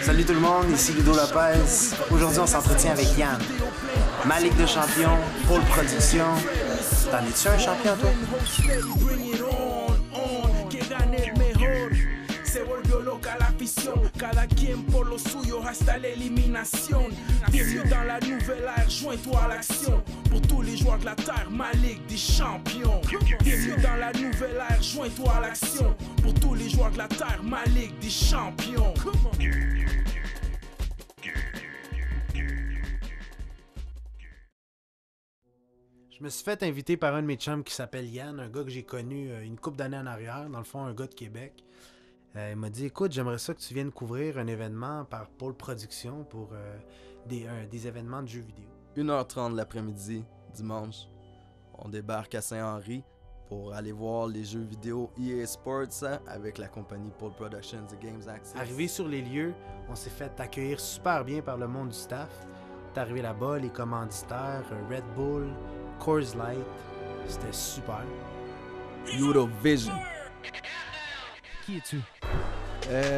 Salut tout le monde, ici Ludo Lopez. Aujourd'hui, on s'entretient avec Yann. Ma Ligue de champions, Pôle Production. T'en es-tu un champion, toi? Se volvió loca la afición, cada quien por lo suyo hasta la eliminación. Bienvenue dans la nouvelle ère, joins-toi à l'action. Pour tous les joueurs de la terre, ma Ligue des champions. Bienvenue dans la nouvelle ère, joins-toi à l'action. Pour tous les joueurs de la terre, ma Ligue des champions. Je me suis fait inviter par un de mes chums qui s'appelle Yann, un gars que j'ai connu une couple d'années en arrière, dans le fond un gars de Québec. Il m'a dit, écoute, j'aimerais ça que tu viennes couvrir un événement par Pôle Production pour des événements de jeux vidéo. 1h30 de l'après-midi, dimanche, on débarque à Saint-Henri pour aller voir les jeux vidéo EA Sports avec la compagnie Pôle Productions et Games Access. Arrivé sur les lieux, on s'est fait accueillir super bien par le monde du staff. T'es arrivé là-bas, les commanditaires, Red Bull, Coors Light, c'était super. Eurovision. Qui es-tu?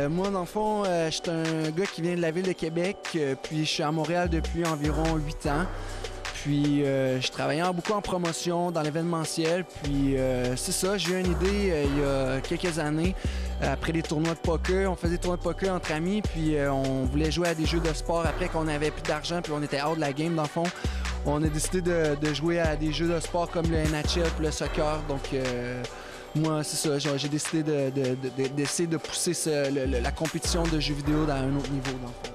Moi, dans le fond, je suis un gars qui vient de la ville de Québec, puis je suis à Montréal depuis environ 8 ans. Puis je travaillais beaucoup en promotion, dans l'événementiel, puis c'est ça, j'ai eu une idée il y a quelques années. Après des tournois de poker, on faisait des tournois de poker entre amis, puis on voulait jouer à des jeux de sport après qu'on avait plus d'argent, puis on était hors de la game dans le fond. On a décidé de jouer à des jeux de sport comme le NHL puis le soccer, donc moi, c'est ça, j'ai décidé d'essayer de pousser la compétition de jeux vidéo dans un autre niveau, dans le fond.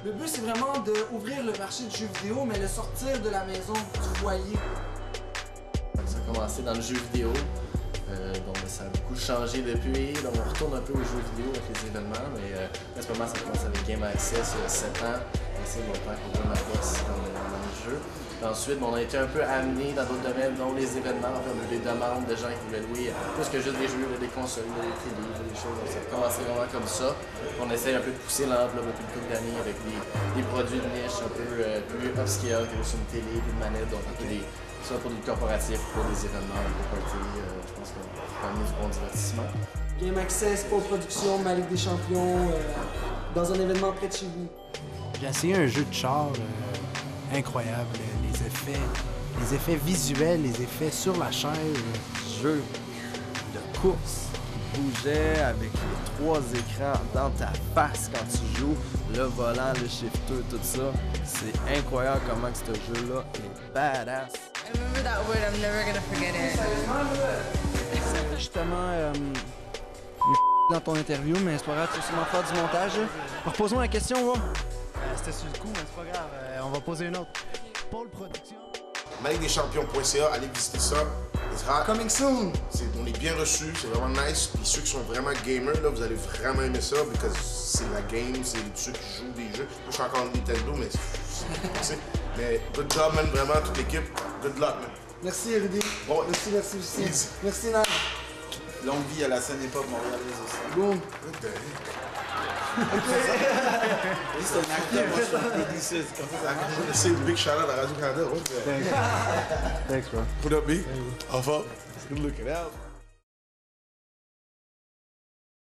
Le but, c'est vraiment d'ouvrir le marché du jeu vidéo, mais le sortir de la maison, du foyer. Ça a commencé dans le jeu vidéo, donc ça a beaucoup changé depuis. Donc on retourne un peu aux jeux vidéo avec les événements, mais principalement ça a commencé avec Game Access il y a 7 ans. C'est longtemps qu'on joue ma bosse dans le jeu. Ensuite, on a été un peu amené dans d'autres domaines, dont les événements. On a eu des demandes de gens qui voulaient louer plus que juste des jeux, des consoles, des télés, des choses. Donc ça a commencé vraiment comme ça. On essaie un peu de pousser l'enveloppe depuis une couple d'années avec des produits de niche un peu plus upscale que juste une télé, une manette, donc un peu soit pour du corporatif, pour des événements, des parties. Je pense qu'on peut amener du bon divertissement. Game Access, Pôle Production, ma Ligue des champions, dans un événement près de chez vous. J'ai essayé un jeu de char incroyable, les effets visuels, les effets sur la chaise. Jeu de course. Bougeait avec les 3 écrans dans ta face quand tu joues, le volant, le shifter, tout ça. C'est incroyable comment que ce jeu-là est badass. I remember that word, I'm never gonna forget it. C'est justement dans ton interview, mais c'est pas grave, tu vas sûrement faire du montage. Repose-moi la question, va. C'était sur le coup, mais c'est pas grave, on va poser une autre. Pôle Production. MaLigueDesChampions.ca, allez visiter ça. It's hot. Coming soon! On est bien reçus, c'est vraiment nice. Puis ceux qui sont vraiment gamers, là, vous allez vraiment aimer ça, parce que c'est la game, c'est ceux qui jouent des jeux. Moi, je suis encore Nintendo, mais good job, man, vraiment, toute l'équipe. Good luck, man. Merci, Rudy. Bon, Merci. Merci, Nan. Longue vie à la scène hip-hop montréalaise aussi. Boom. Good day. C'est un acteur, moi je suis un publiciste. Comme ça, I want to say big shout out à Radio-Canada. Thanks, bro. What up, B? Off up. Good looking out.